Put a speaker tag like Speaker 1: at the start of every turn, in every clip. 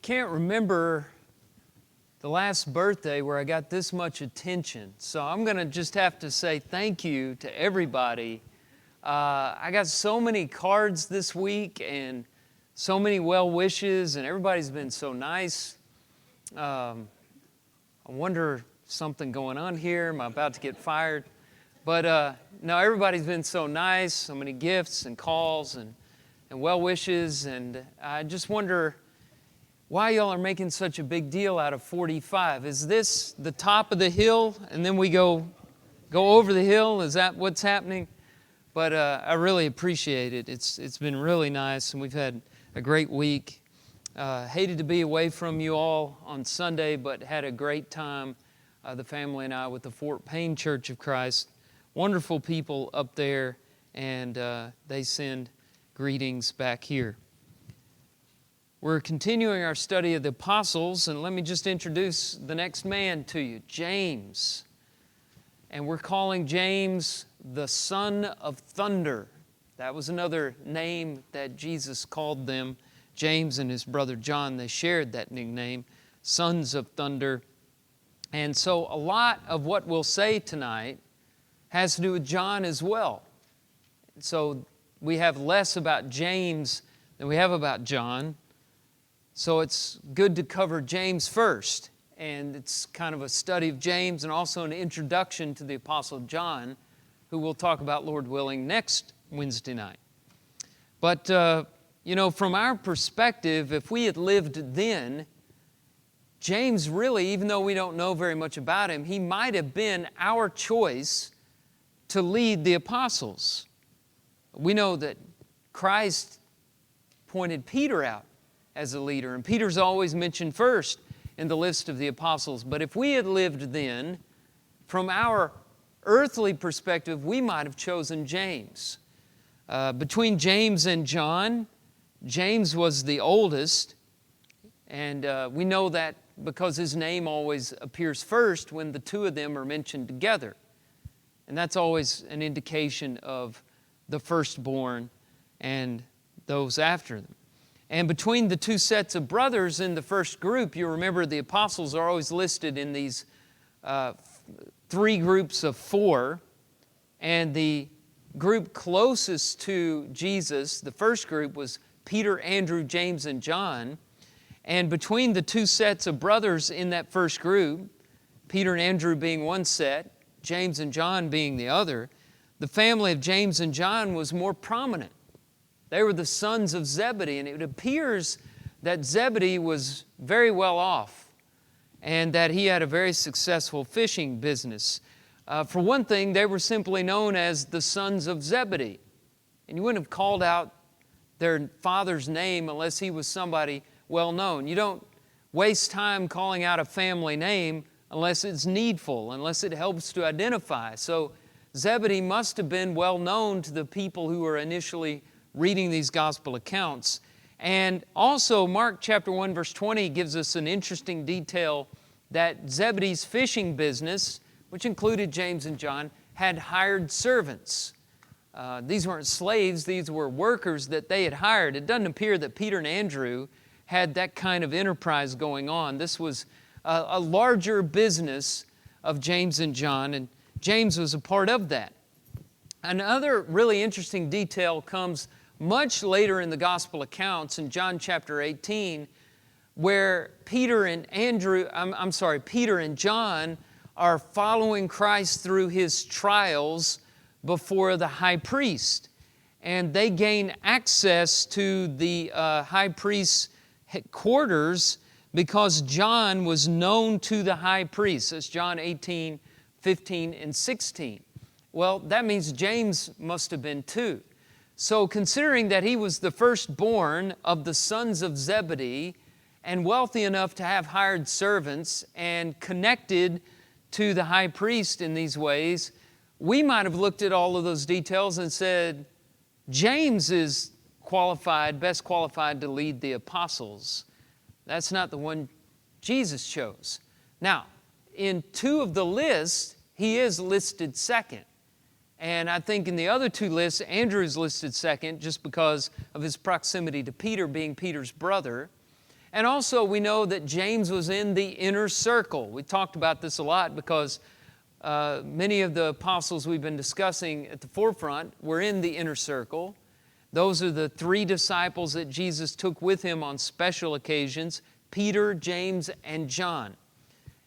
Speaker 1: can't remember the last birthday where I got this much attention. So I'm going to just have to say thank you to everybody. I got so many cards this week and so many well wishes, and everybody's been so nice. I wonder something going on here. Am I about to get fired? But no, everybody's been so nice, so many gifts and calls and well wishes, and I just wonder why y'all are making such a big deal out of 45. Is this the top of the hill and then we go over the hill? Is that what's happening? But I really appreciate it. It's been really nice, and we've had a great week. Hated to be away from you all on Sunday, but had a great time, the family and I, with the Fort Payne Church of Christ. Wonderful people up there, and they send greetings back here. We're continuing our study of the apostles, and let me just introduce the next man to you, James. And we're calling James the son of thunder. That was another name that Jesus called them. James and his brother John, they shared that nickname, sons of thunder. And so a lot of what we'll say tonight has to do with John as well. So we have less about James than we have about John. So it's good to cover James first. And it's kind of a study of James and also an introduction to the Apostle John, who we'll talk about, Lord willing, next Wednesday night. But, from our perspective, if we had lived then, James really, even though we don't know very much about him, he might have been our choice to lead the apostles. We know that Christ pointed Peter out as a leader, and Peter's always mentioned first in the list of the apostles. But if we had lived then, from our earthly perspective, we might have chosen James. Between James and John, James was the oldest, and we know that because his name always appears first when the two of them are mentioned together. And that's always an indication of the firstborn and those after them. And between the two sets of brothers in the first group, you remember the apostles are always listed in these three groups of four. And the group closest to Jesus, the first group, was Peter, Andrew, James, and John. And between the two sets of brothers in that first group, Peter and Andrew being one set, James and John being the other, the family of James and John was more prominent. They were the sons of Zebedee, and it appears that Zebedee was very well off and that he had a very successful fishing business. For one thing, they were simply known as the sons of Zebedee. And you wouldn't have called out their father's name unless he was somebody well known. You don't waste time calling out a family name unless it's needful, unless it helps to identify. So Zebedee must have been well known to the people who were initially reading these gospel accounts. And also Mark chapter 1 verse 20 gives us an interesting detail that Zebedee's fishing business, which included James and John, had hired servants. These weren't slaves, these were workers that they had hired. It doesn't appear that Peter and Andrew had that kind of enterprise going on. This was a larger business of James and John, and James was a part of that. Another really interesting detail comes much later in the gospel accounts in John chapter 18, where Peter and John are following Christ through his trials before the high priest. And they gain access to the high priest's quarters because John was known to the high priest. That's John 18, 15, and 16. Well, that means James must have been too. So considering that he was the firstborn of the sons of Zebedee and wealthy enough to have hired servants and connected to the high priest in these ways, we might have looked at all of those details and said, James is best qualified to lead the apostles. That's not the one Jesus chose. Now, in two of the lists, he is listed second. And I think in the other two lists, Andrew is listed second just because of his proximity to Peter, being Peter's brother. And also we know that James was in the inner circle. We talked about this a lot because many of the apostles we've been discussing at the forefront were in the inner circle. Those are the 3 disciples that Jesus took with him on special occasions: Peter, James, and John.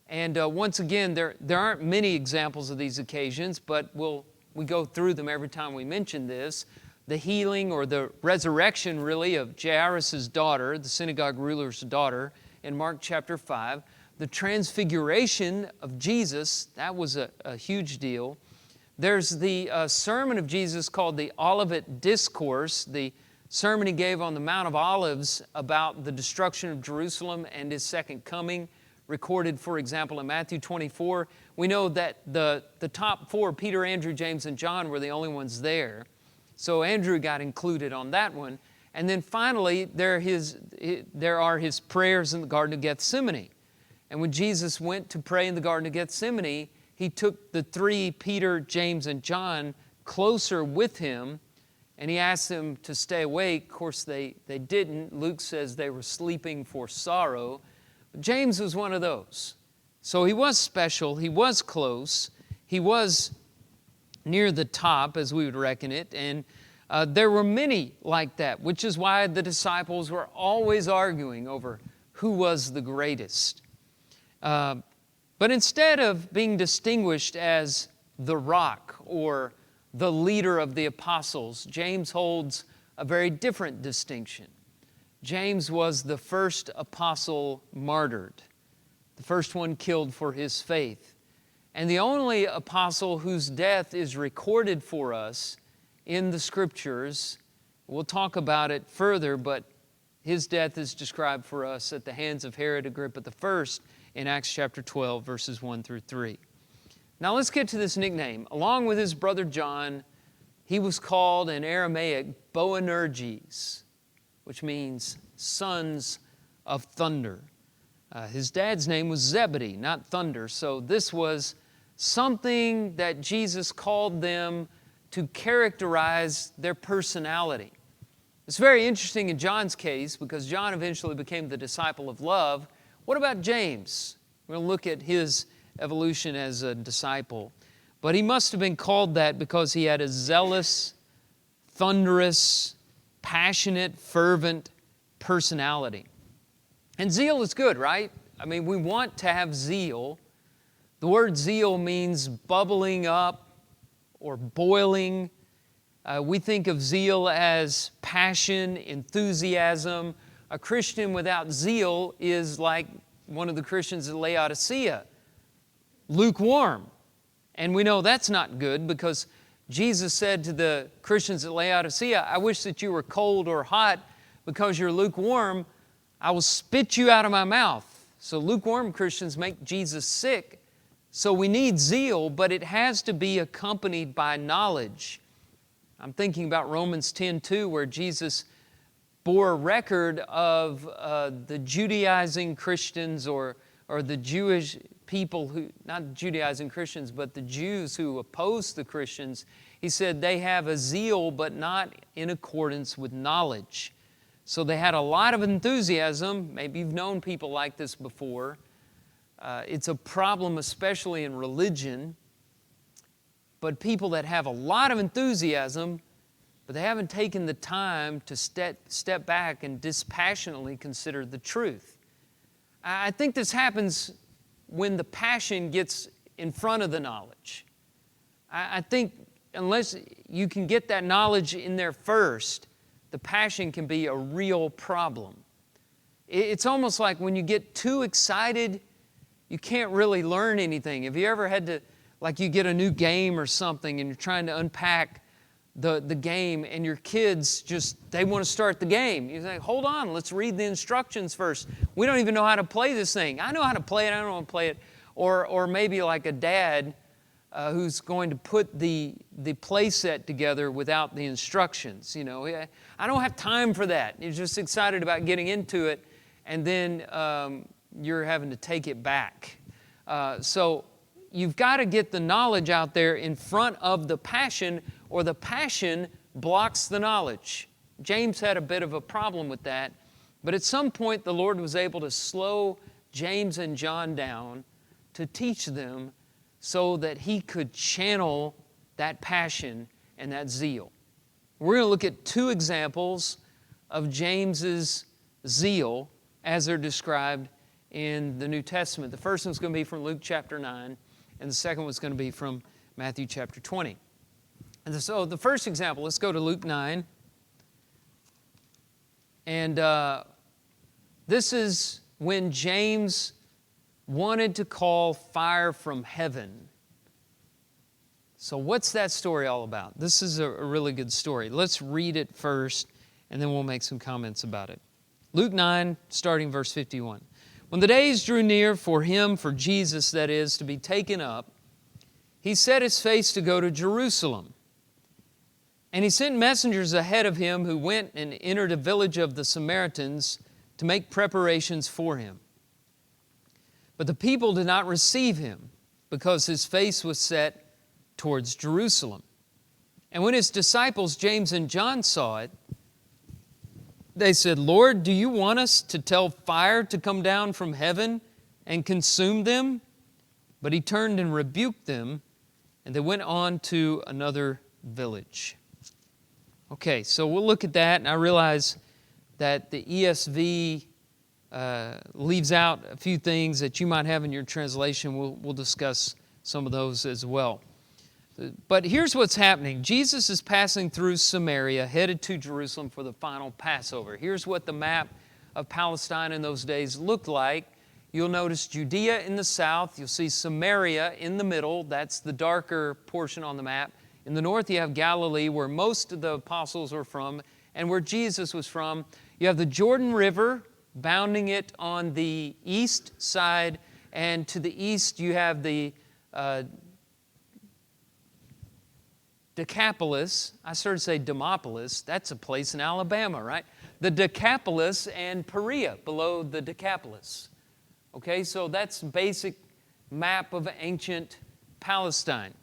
Speaker 1: And once again, there aren't many examples of these occasions, but we go through them every time we mention this. The healing or the resurrection, really, of Jairus' daughter, the synagogue ruler's daughter, in Mark chapter 5. The transfiguration of Jesus, that was a huge deal. There's the sermon of Jesus called the Olivet Discourse, the sermon he gave on the Mount of Olives about the destruction of Jerusalem and his second coming, recorded, for example, in Matthew 24. We know that the top 4, Peter, Andrew, James, and John, were the only ones there. So Andrew got included on that one. And then finally, there are his prayers in the Garden of Gethsemane. And when Jesus went to pray in the Garden of Gethsemane, he took the 3, Peter, James, and John, closer with him, and he asked them to stay awake. Of course, they didn't. Luke says they were sleeping for sorrow. But James was one of those. So he was special. He was close. He was near the top, as we would reckon it. And there were many like that, which is why the disciples were always arguing over who was the greatest. But instead of being distinguished as the rock or the leader of the apostles, James holds a very different distinction. James was the first apostle martyred, the first one killed for his faith, and the only apostle whose death is recorded for us in the Scriptures. We'll talk about it further, but his death is described for us at the hands of Herod Agrippa I in Acts chapter 12, verses 1 through 3. Now let's get to this nickname. Along with his brother John, he was called in Aramaic Boanerges, which means sons of thunder. His dad's name was Zebedee, not thunder, so this was something that Jesus called them to characterize their personality. It's very interesting in John's case because John eventually became the disciple of love. What about James? We're going to look at his evolution as a disciple. But he must have been called that because he had a zealous, thunderous, passionate, fervent personality. And zeal is good, right? I mean, we want to have zeal. The word zeal means bubbling up or boiling. We think of zeal as passion, enthusiasm. A Christian without zeal is like one of the Christians at Laodicea, lukewarm. And we know that's not good because Jesus said to the Christians at Laodicea, I wish that you were cold or hot because you're lukewarm. I will spit you out of my mouth. So lukewarm Christians make Jesus sick. So we need zeal, but it has to be accompanied by knowledge. I'm thinking about Romans 10:2, where Jesus bore a record of the Judaizing Christians or the Jewish people who, not Judaizing Christians, but the Jews who opposed the Christians. He said they have a zeal, but not in accordance with knowledge. So they had a lot of enthusiasm. Maybe you've known people like this before. It's a problem, especially in religion. But people that have a lot of enthusiasm, but they haven't taken the time to step back and dispassionately consider the truth. I think this happens when the passion gets in front of the knowledge. I think unless you can get that knowledge in there first, the passion can be a real problem. It's almost like when you get too excited, you can't really learn anything. Have you ever had to, like you get a new game or something and you're trying to unpack the game and your kids they want to start the game. You say, hold on, let's read the instructions first. We don't even know how to play this thing. I know how to play it, I don't want to play it. Or maybe like a dad who's going to put the play set together without the instructions. You know, I don't have time for that. You're just excited about getting into it, and then you're having to take it back. So you've got to get the knowledge out there in front of the passion, or the passion blocks the knowledge. James had a bit of a problem with that, But at some point, the Lord was able to slow James and John down to teach them so that He could channel that passion and that zeal. We're going to look at two examples of James's zeal as they're described in the New Testament. The first one's going to be from Luke chapter 9, and the second one's going to be from Matthew chapter 20. And so the first example, let's go to Luke 9. And this is when James wanted to call fire from heaven. So what's that story all about? This is a really good story. Let's read it first, and then we'll make some comments about it. Luke 9, starting verse 51. When the days drew near for him, for Jesus, that is, to be taken up, he set his face to go to Jerusalem. And he sent messengers ahead of him who went and entered a village of the Samaritans to make preparations for him. But the people did not receive him because his face was set towards Jerusalem. And when his disciples James and John saw it, they said, Lord, do you want us to tell fire to come down from heaven and consume them? But he turned and rebuked them, and they went on to another village. Okay, so we'll look at that, and I realize that the ESV leaves out a few things that you might have in your translation. We'll discuss some of those as well. But here's what's happening. Jesus is passing through Samaria, headed to Jerusalem for the final Passover. Here's what the map of Palestine in those days looked like. You'll notice Judea in the south. You'll see Samaria in the middle. That's the darker portion on the map. In the north, you have Galilee, where most of the apostles were from, and where Jesus was from. You have the Jordan River, bounding it on the east side, and to the east, you have the Decapolis. I started to say Demopolis. That's a place in Alabama, right? The Decapolis and Perea below the Decapolis. Okay, so that's basic map of ancient Palestine.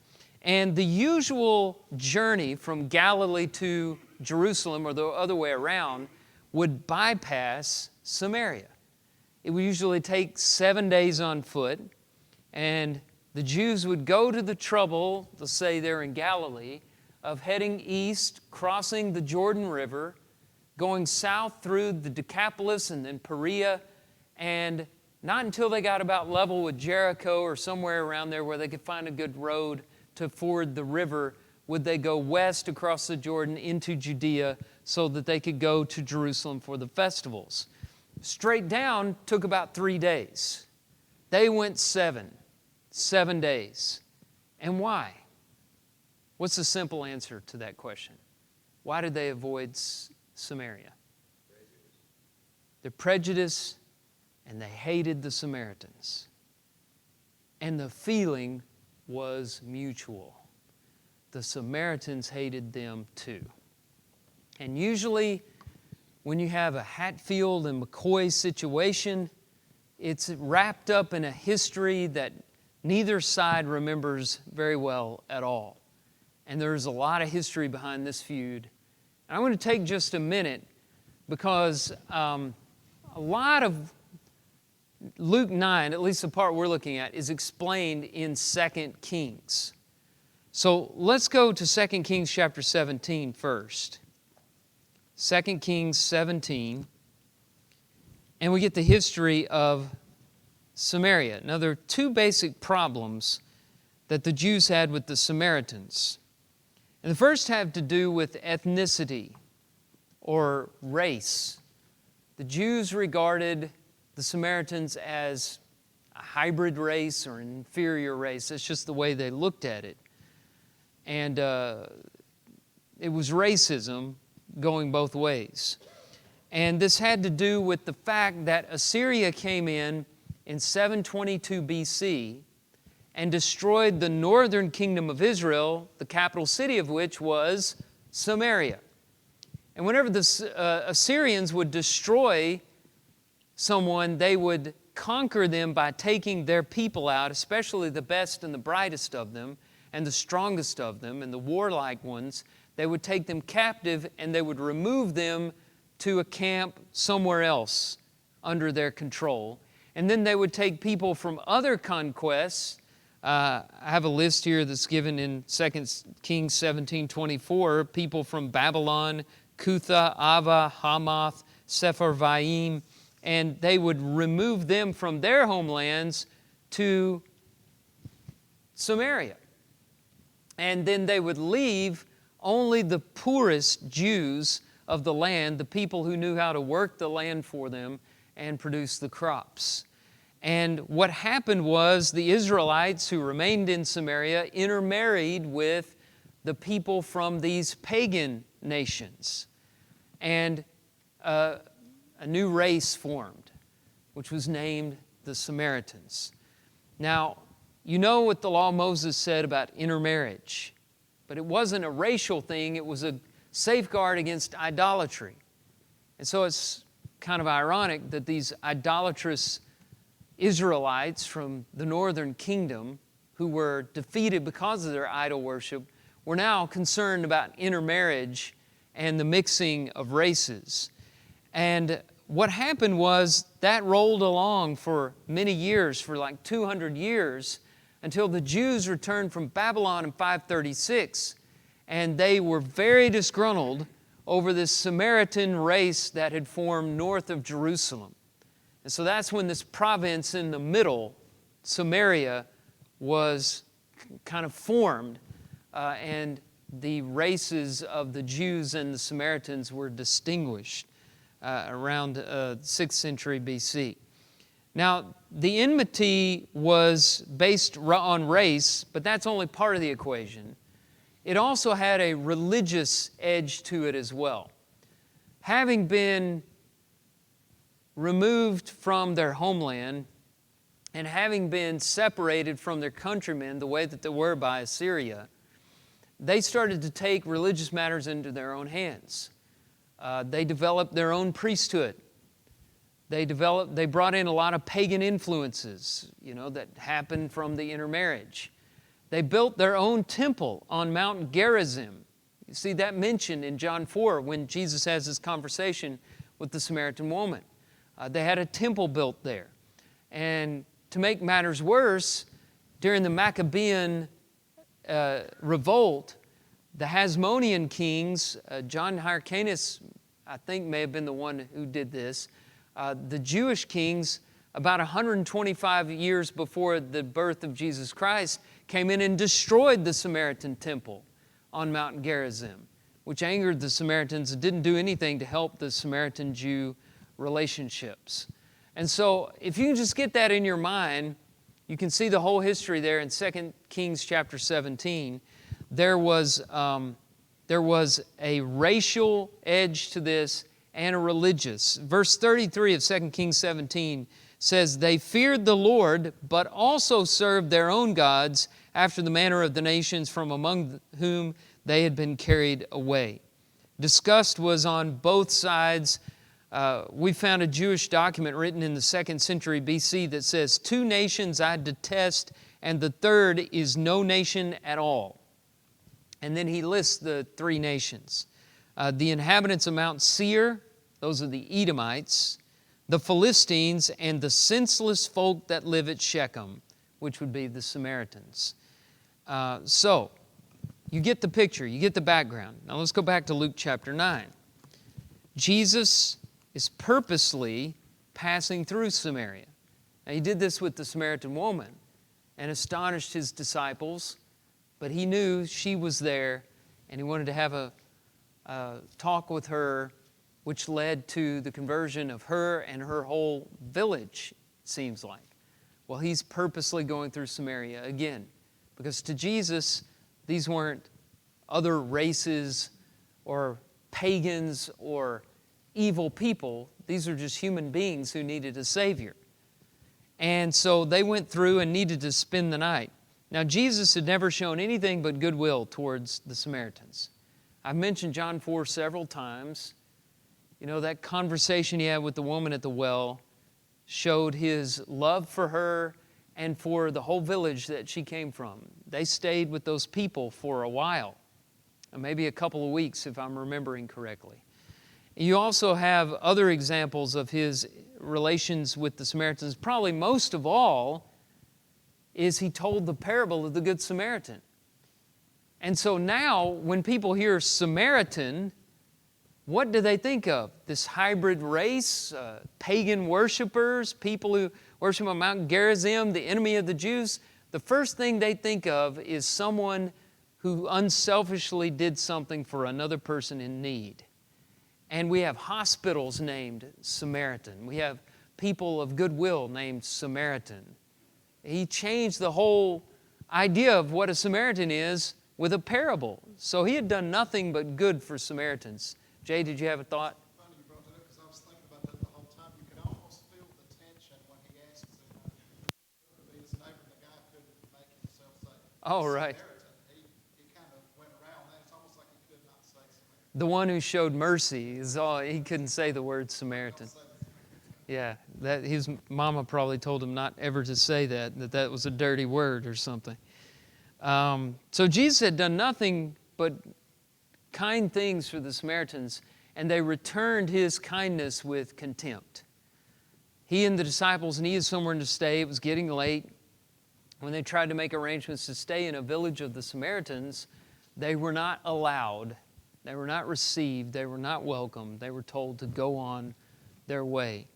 Speaker 1: And the usual journey from Galilee to Jerusalem, or the other way around, would bypass Samaria. It would usually take 7 days on foot, and the Jews would go to the trouble, let's say they're in Galilee, of heading east, crossing the Jordan River, going south through the Decapolis and then Perea, and not until they got about level with Jericho or somewhere around there where they could find a good road to ford the river would they go west across the Jordan into Judea so that they could go to Jerusalem for the festivals. Straight down took about 3 days. They went 7 days. And why? What's the simple answer to that question? Why did they avoid Samaria? They're prejudiced, and they hated the Samaritans. And the feeling was mutual. The Samaritans hated them too. And usually, when you have a Hatfield and McCoy situation, it's wrapped up in a history that neither side remembers very well at all. And there's a lot of history behind this feud. And I want to take just a minute because a lot of Luke 9, at least the part we're looking at, is explained in 2 Kings. So let's go to 2 Kings chapter 17 first. 2 Kings 17. And we get the history of Samaria. Now, there are two basic problems that the Jews had with the Samaritans. And the first have to do with ethnicity or race. The Jews regarded the Samaritans as a hybrid race or an inferior race. That's just the way they looked at it. And it was racism going both ways. And this had to do with the fact that Assyria came in 722 BC and destroyed the northern kingdom of Israel, the capital city of which was Samaria. And whenever the Assyrians would destroy someone, they would conquer them by taking their people out, especially the best and the brightest of them, and the strongest of them, and the warlike ones. They would take them captive, and they would remove them to a camp somewhere else under their control. And then they would take people from other conquests. I have a list here that's given in 2 Kings 17:24, people from Babylon, Cutha, Ava, Hamath, Sepharvaim, and they would remove them from their homelands to Samaria. And then they would leave only the poorest Jews of the land, the people who knew how to work the land for them and produce the crops. And what happened was the Israelites who remained in Samaria intermarried with the people from these pagan nations. And a new race formed, which was named the Samaritans. Now, you know what the law of Moses said about intermarriage, but it wasn't a racial thing, it was a safeguard against idolatry. And so it's kind of ironic that these idolatrous Israelites from the northern kingdom, who were defeated because of their idol worship, were now concerned about intermarriage and the mixing of races. And what happened was that rolled along for many years, for like 200 years, until the Jews returned from Babylon in 536, and they were very disgruntled over this Samaritan race that had formed north of Jerusalem. And so that's when this province in the middle, Samaria, was kind of formed, and the races of the Jews and the Samaritans were distinguished around 6th century BC. Now, the enmity was based on race, but that's only part of the equation. It also had a religious edge to it as well. Having been removed from their homeland and having been separated from their countrymen the way that they were by Assyria, they started to take religious matters into their own hands. They developed their own priesthood. They brought in a lot of pagan influences, that happened from the intermarriage. They built their own temple on Mount Gerizim. You see that mentioned in John 4 when Jesus has this conversation with the Samaritan woman. They had a temple built there. And to make matters worse, during the Maccabean revolt, the Hasmonean kings, John Hyrcanus, I think, may have been the one who did this. The Jewish kings, about 125 years before the birth of Jesus Christ, came in and destroyed the Samaritan temple on Mount Gerizim, which angered the Samaritans and didn't do anything to help the Samaritan-Jew relationships. And so if you can just get that in your mind, you can see the whole history there in 2 Kings chapter 17. There was a racial edge to this and a religious. Verse 33 of 2 Kings 17 says, "They feared the Lord, but also served their own gods after the manner of the nations from among whom they had been carried away." Disgust was on both sides. We found a Jewish document written in the 2nd century BC that says, "Two nations I detest, and the third is no nation at all." And then he lists the three nations. The inhabitants of Mount Seir, those are the Edomites, the Philistines, and the senseless folk that live at Shechem, which would be the Samaritans. So, you get the picture, you get the background. Now let's go back to Luke chapter 9. Jesus is purposely passing through Samaria. Now he did this with the Samaritan woman and astonished his disciples, but he knew she was there and he wanted to have a talk with her, which led to the conversion of her and her whole village, it seems like. Well, he's purposely going through Samaria again, because to Jesus, these weren't other races or pagans or evil people. These are just human beings who needed a Savior. And so they went through and needed to spend the night. Now, Jesus had never shown anything but goodwill towards the Samaritans. I've mentioned John 4 several times. That conversation he had with the woman at the well showed his love for her and for the whole village that she came from. They stayed with those people for a while, maybe a couple of weeks if I'm remembering correctly. You also have other examples of his relations with the Samaritans. Probably most of all is he told the parable of the Good Samaritan. And so now when people hear Samaritan, what do they think of? This hybrid race, pagan worshipers, people who worship on Mount Gerizim, the enemy of the Jews? The first thing they think of is someone who unselfishly did something for another person in need. And we have hospitals named Samaritan. We have people of goodwill named Samaritan. He changed the whole idea of what a Samaritan is with a parable. So he had done nothing but good for Samaritans. Jay, did you have a thought?
Speaker 2: Funny you brought that up because I was thinking about that the whole time. You could almost feel the tension when he asks him who could be his neighbor, and the guy couldn't make himself say
Speaker 1: Oh, right.
Speaker 2: Samaritan. He kind of went around that. It's almost like he could not say Samaritan.
Speaker 1: The one who showed mercy is all. He couldn't say the word Samaritan. Yeah, that his mama probably told him not ever to say that was a dirty word or something. So Jesus had done nothing but kind things for the Samaritans, and they returned his kindness with contempt. He and the disciples needed somewhere to stay. It was getting late. When they tried to make arrangements to stay in a village of the Samaritans, they were not allowed. They were not received. They were not welcomed. They were told to go on their way.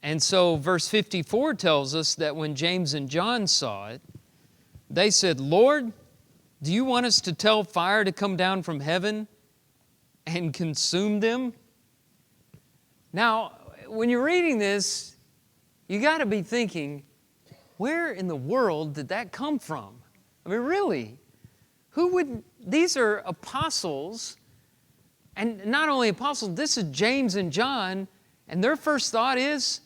Speaker 1: And so verse 54 tells us that when James and John saw it, they said, "Lord, do you want us to tell fire to come down from heaven and consume them?" Now, when you're reading this, you got to be thinking, where in the world did that come from? I mean, really? These are apostles, and not only apostles, this is James and John, and their first thought is,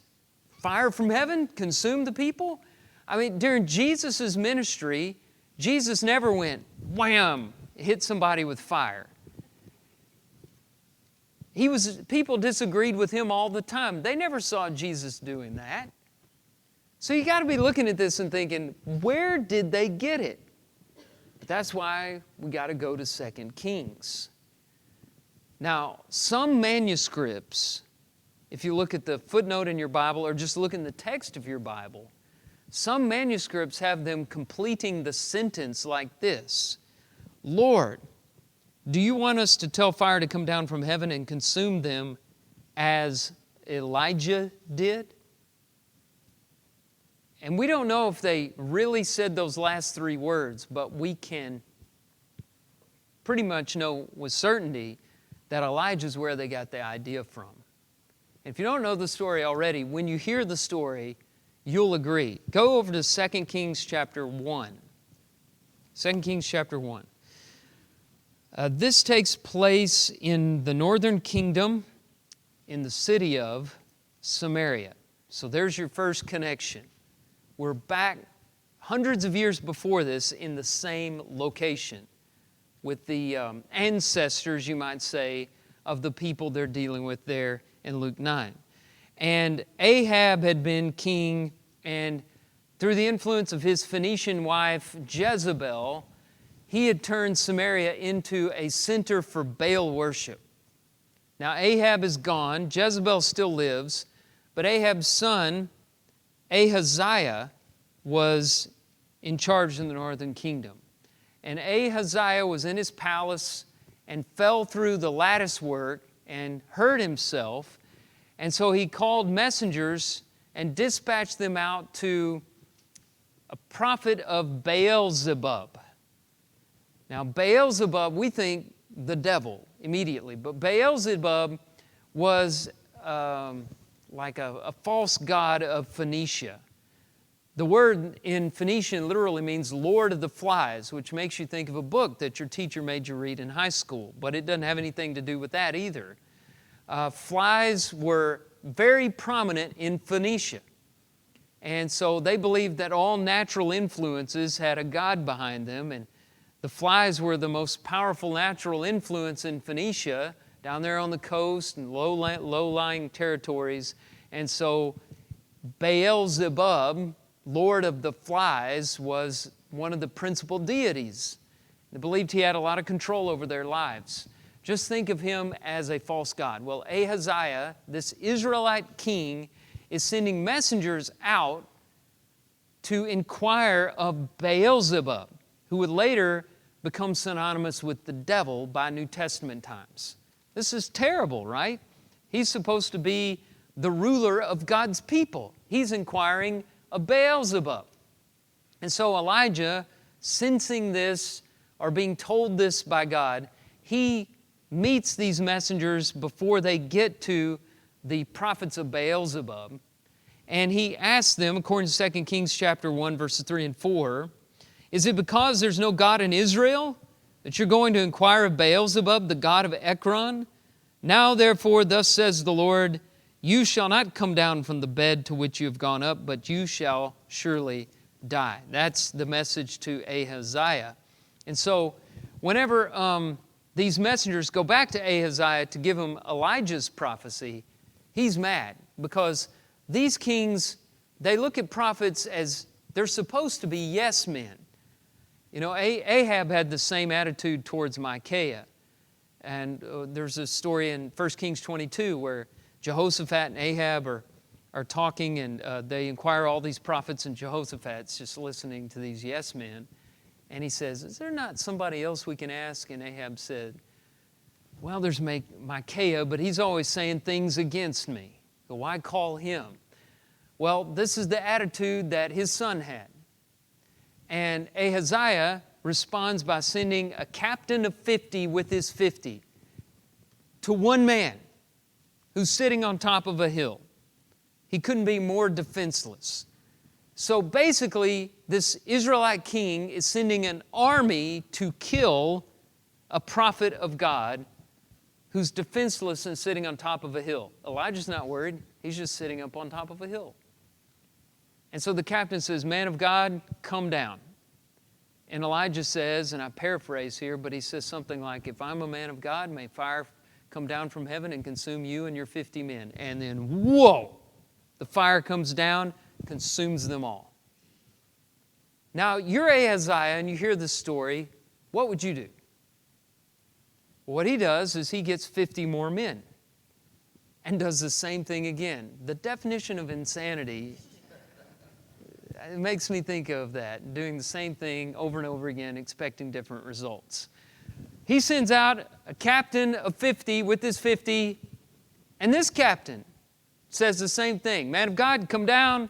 Speaker 1: fire from heaven, consume the people? I mean, during Jesus' ministry, Jesus never went, wham, hit somebody with fire. People disagreed with him all the time. They never saw Jesus doing that. So you got to be looking at this and thinking, where did they get it? But that's why we got to go to 2 Kings. Now, some manuscripts, if you look at the footnote in your Bible or just look in the text of your Bible, some manuscripts have them completing the sentence like this: "Lord, do you want us to tell fire to come down from heaven and consume them as Elijah did?" And we don't know if they really said those last three words, but we can pretty much know with certainty that Elijah's where they got the idea from. And if you don't know the story already, when you hear the story, you'll agree. Go over to 2 Kings chapter 1. 2 Kings chapter 1. This takes place in the northern kingdom, in the city of Samaria. So there's your first connection. We're back hundreds of years before this in the same location with the ancestors, you might say, of the people they're dealing with there in Luke 9. And Ahab had been king, and through the influence of his Phoenician wife, Jezebel, he had turned Samaria into a center for Baal worship. Now Ahab is gone, Jezebel still lives, but Ahab's son, Ahaziah, was in charge in the northern kingdom. And Ahaziah was in his palace and fell through the lattice work and hurt himself. And so he called messengers and dispatched them out to a prophet of Beelzebub. Now, Beelzebub, we think the devil immediately, but Beelzebub was like a false god of Phoenicia. The word in Phoenician literally means Lord of the Flies, which makes you think of a book that your teacher made you read in high school, but it doesn't have anything to do with that either. Flies were very prominent in Phoenicia. And so they believed that all natural influences had a god behind them, and the flies were the most powerful natural influence in Phoenicia, down there on the coast and low-lying territories. And so Beelzebub, Lord of the Flies, was one of the principal deities. They believed he had a lot of control over their lives. Just think of him as a false god. Well, Ahaziah, this Israelite king, is sending messengers out to inquire of Beelzebub, who would later become synonymous with the devil by New Testament times. This is terrible, right? He's supposed to be the ruler of God's people. He's inquiring of Beelzebub. And so Elijah, sensing this or being told this by God, he meets these messengers before they get to the prophets of Beelzebub. And he asks them, according to 2 Kings chapter 1, verses 3 and 4, is it because there's no God in Israel that you're going to inquire of Beelzebub, the god of Ekron? Now, therefore, thus says the Lord, you shall not come down from the bed to which you have gone up, but you shall surely die. That's the message to Ahaziah. And so, whenever these messengers go back to Ahaziah to give him Elijah's prophecy, he's mad because these kings, they look at prophets as they're supposed to be yes men. You know, Ahab had the same attitude towards Micaiah. And there's a story in 1 Kings 22 where Jehoshaphat and Ahab are talking, and they inquire all these prophets, and Jehoshaphat's just listening to these yes men. And he says, is there not somebody else we can ask? And Ahab said, well, there's Micaiah, but he's always saying things against me. So why call him? Well, this is the attitude that his son had. And Ahaziah responds by sending a captain of 50 with his 50 to one man who's sitting on top of a hill. He couldn't be more defenseless. So basically, this Israelite king is sending an army to kill a prophet of God who's defenseless and sitting on top of a hill. Elijah's not worried. He's just sitting up on top of a hill. And so the captain says, man of God, come down. And Elijah says, and I paraphrase here, but he says something like, if I'm a man of God, may fire come down from heaven and consume you and your 50 men. And then, whoa, the fire comes down, consumes them all. Now, you're Ahaziah and you hear this story, what would you do? What he does is he gets 50 more men and does the same thing again. The definition of insanity, it makes me think of that, doing the same thing over and over again, expecting different results. He sends out a captain of 50 with his 50, and this captain says the same thing. Man of God, come down.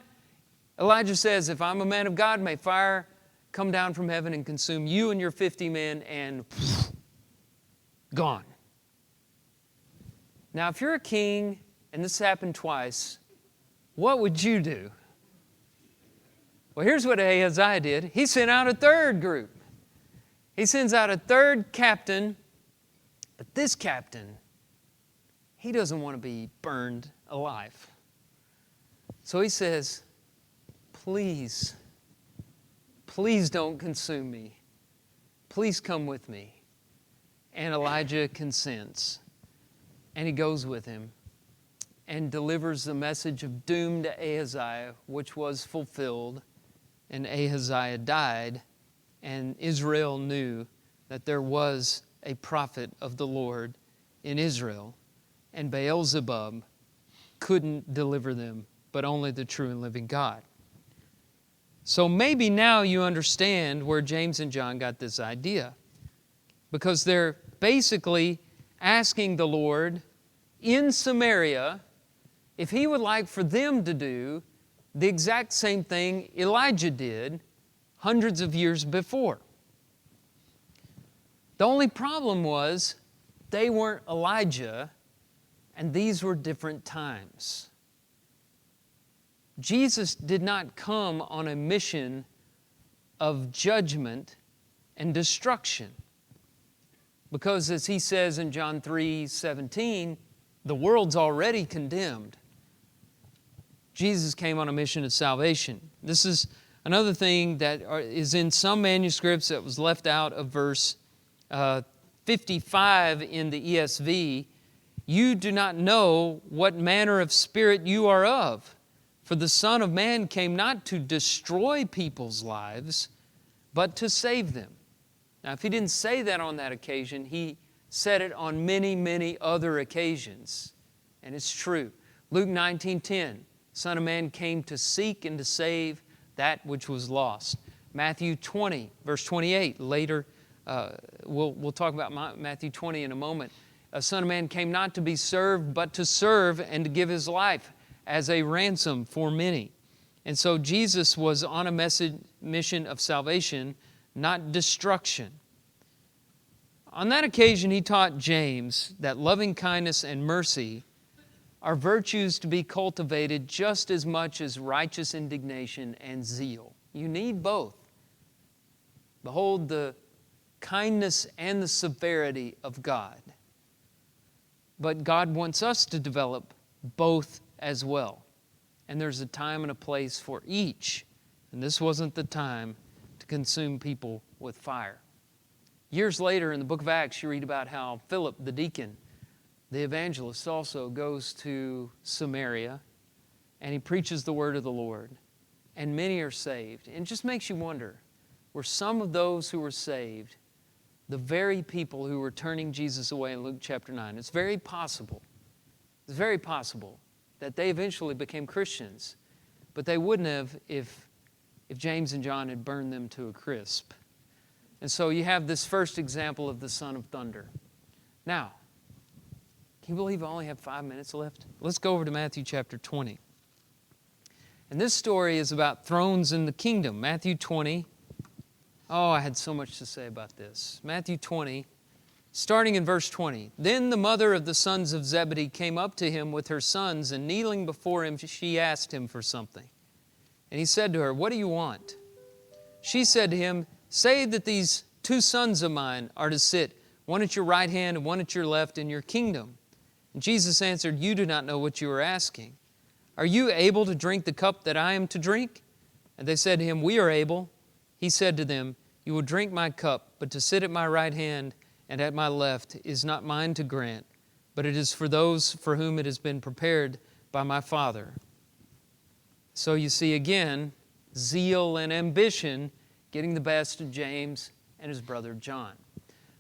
Speaker 1: Elijah says, if I'm a man of God, may fire come down from heaven and consume you and your 50 men, and gone. Now, if you're a king, and this happened twice, what would you do? Well, here's what Ahaziah did. He sent out a third group. He sends out a third captain, but this captain, he doesn't want to be burned alive. So he says, please don't consume me. Please come with me. And Elijah consents. And he goes with him and delivers the message of doom to Ahaziah, which was fulfilled. And Ahaziah died, and Israel knew that there was a prophet of the Lord in Israel, and Beelzebub couldn't deliver them, but only the true and living God. So maybe now you understand where James and John got this idea, because they're basically asking the Lord in Samaria if he would like for them to do the exact same thing Elijah did hundreds of years before. The only problem was they weren't Elijah, and these were different times. Jesus did not come on a mission of judgment and destruction, because as he says in John 3:17, the world's already condemned. Jesus came on a mission of salvation. This is another thing that is in some manuscripts that was left out of verse 55 in the ESV. You do not know what manner of spirit you are of, for the Son of Man came not to destroy people's lives, but to save them. Now, if he didn't say that on that occasion, he said it on many, many other occasions. And it's true. Luke 19:10, Son of Man came to seek and to save that which was lost. Matthew 20, verse 28, later we'll talk about Matthew 20 in a moment. A Son of Man came not to be served, but to serve and to give His life as a ransom for many. And so Jesus was on a mission of salvation, not destruction. On that occasion, He taught James that loving kindness and mercy are virtues to be cultivated just as much as righteous indignation and zeal. You need both. Behold the kindness and the severity of God. But God wants us to develop both as well. And there's a time and a place for each. And this wasn't the time to consume people with fire. Years later in the book of Acts, you read about how Philip, the deacon, the evangelist, also goes to Samaria and he preaches the word of the Lord. And many are saved. And it just makes you wonder, were some of those who were saved the very people who were turning Jesus away in Luke chapter 9? It's very possible that they eventually became Christians, but they wouldn't have if James and John had burned them to a crisp. And so you have this first example of the son of thunder. Now, can you believe I only have 5 minutes left? Let's go over to Matthew chapter 20. And this story is about thrones in the kingdom. Matthew 20. Oh, I had so much to say about this. Matthew 20, starting in verse 20. Then the mother of the sons of Zebedee came up to him with her sons, and kneeling before him, she asked him for something. And he said to her, "What do you want?" She said to him, "Say that these 2 sons of mine are to sit, one at your right hand and one at your left in your kingdom." And Jesus answered, "You do not know what you are asking. Are you able to drink the cup that I am to drink?" And they said to him, "We are able." He said to them, "You will drink my cup, but to sit at my right hand and at my left is not mine to grant, but it is for those for whom it has been prepared by my Father." So you see again, zeal and ambition getting the best of James and his brother John.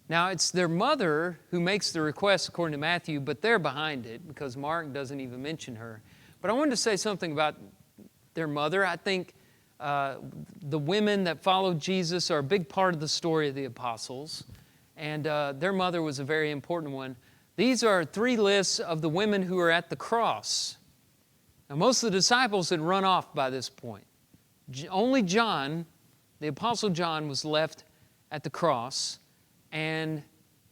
Speaker 1: Now it's their mother who makes the request according to Matthew, but they're behind it because Mark doesn't even mention her. But I wanted to say something about their mother. I think the women that followed Jesus are a big part of the story of the apostles, and their mother was a very important one. These are 3 lists of the women who are at the cross. Now, most of the disciples had run off by this point. Only John, the apostle John, was left at the cross, and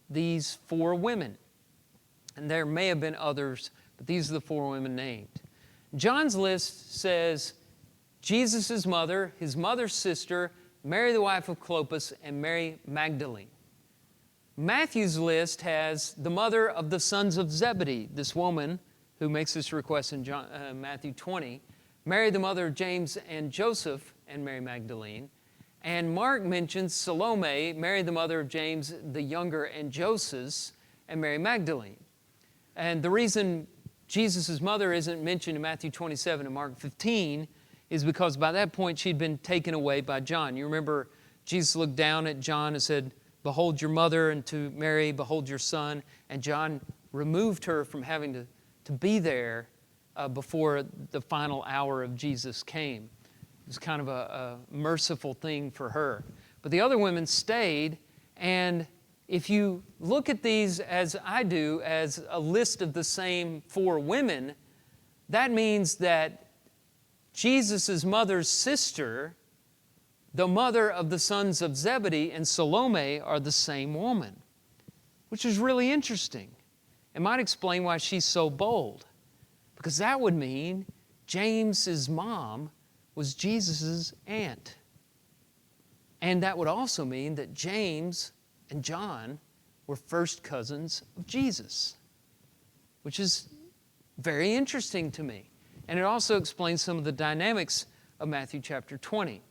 Speaker 1: these 4 women. And there may have been others, but these are the 4 women named. John's list says Jesus' mother, his mother's sister, Mary the wife of Clopas, and Mary Magdalene. Matthew's list has the mother of the sons of Zebedee, this woman who makes this request in Matthew 20, Mary the mother of James and Joseph, and Mary Magdalene. And Mark mentions Salome, Mary the mother of James the younger and Joseph, and Mary Magdalene. And the reason Jesus' mother isn't mentioned in Matthew 27 and Mark 15 is because by that point she'd been taken away by John. You remember Jesus looked down at John and said, "Behold your mother," and to Mary, "Behold your son." And John removed her from having to be there before the final hour of Jesus came. It was kind of a merciful thing for her. But the other women stayed, and if you look at these as I do, as a list of the same 4 women, that means that Jesus' mother's sister, the mother of the sons of Zebedee, and Salome are the same woman, which is really interesting. It might explain why she's so bold, because that would mean James's mom was Jesus' aunt. And that would also mean that James and John were first cousins of Jesus, which is very interesting to me. And it also explains some of the dynamics of Matthew chapter 20.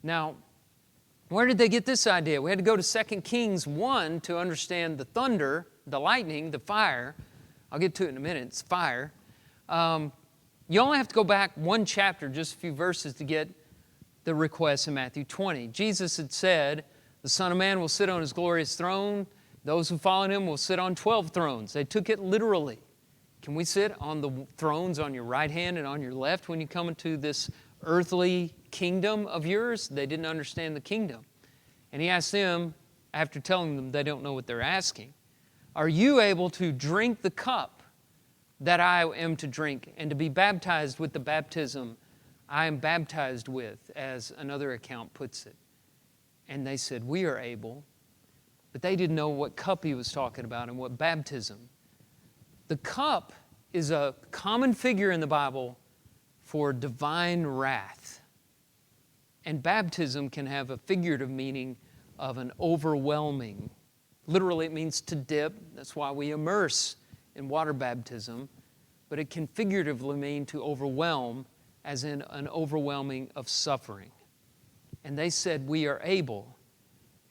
Speaker 1: Now, where did they get this idea? We had to go to 2 Kings 1 to understand the thunder, the lightning, the fire. I'll get to it in a minute. It's fire. You only have to go back 1 chapter, just a few verses, to get the request in Matthew 20. Jesus had said, "The Son of Man will sit on His glorious throne. Those who follow him will sit on 12 thrones. They took it literally. Can we sit on the thrones on your right hand and on your left when you come into this earthly kingdom of yours? They didn't understand the kingdom. And he asked them, after telling them they don't know what they're asking, are you able to drink the cup that I am to drink and to be baptized with the baptism I am baptized with, as another account puts it? And they said, we are able. But they didn't know what cup he was talking about and what baptism. The cup is a common figure in the Bible for divine wrath. And baptism can have a figurative meaning of an overwhelming. Literally, it means to dip. That's why we immerse in water baptism. But it can figuratively mean to overwhelm, as in an overwhelming of suffering. And they said, we are able.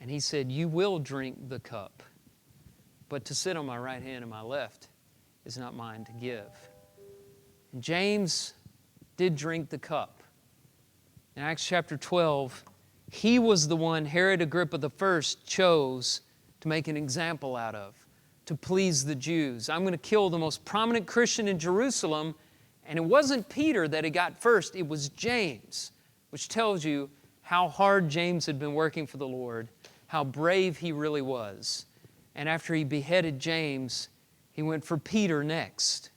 Speaker 1: And he said, you will drink the cup. But to sit on my right hand and my left is not mine to give. And James did drink the cup. In Acts chapter 12, he was the one Herod Agrippa I chose to make an example out of, to please the Jews. I'm going to kill the most prominent Christian in Jerusalem. And it wasn't Peter that he got first, it was James, which tells you how hard James had been working for the Lord, how brave he really was. And after he beheaded James, he went for Peter next.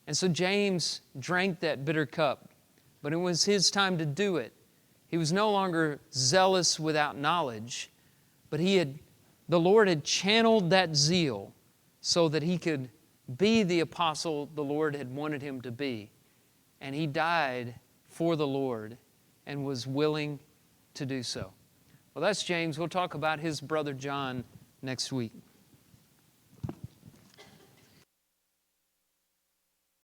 Speaker 1: And so James drank that bitter cup, but it was his time to do it. He was no longer zealous without knowledge, but the Lord had channeled that zeal so that he could be the apostle the Lord had wanted him to be. And he died for the Lord and was willing to do so. Well, that's James. We'll talk about his brother John next week.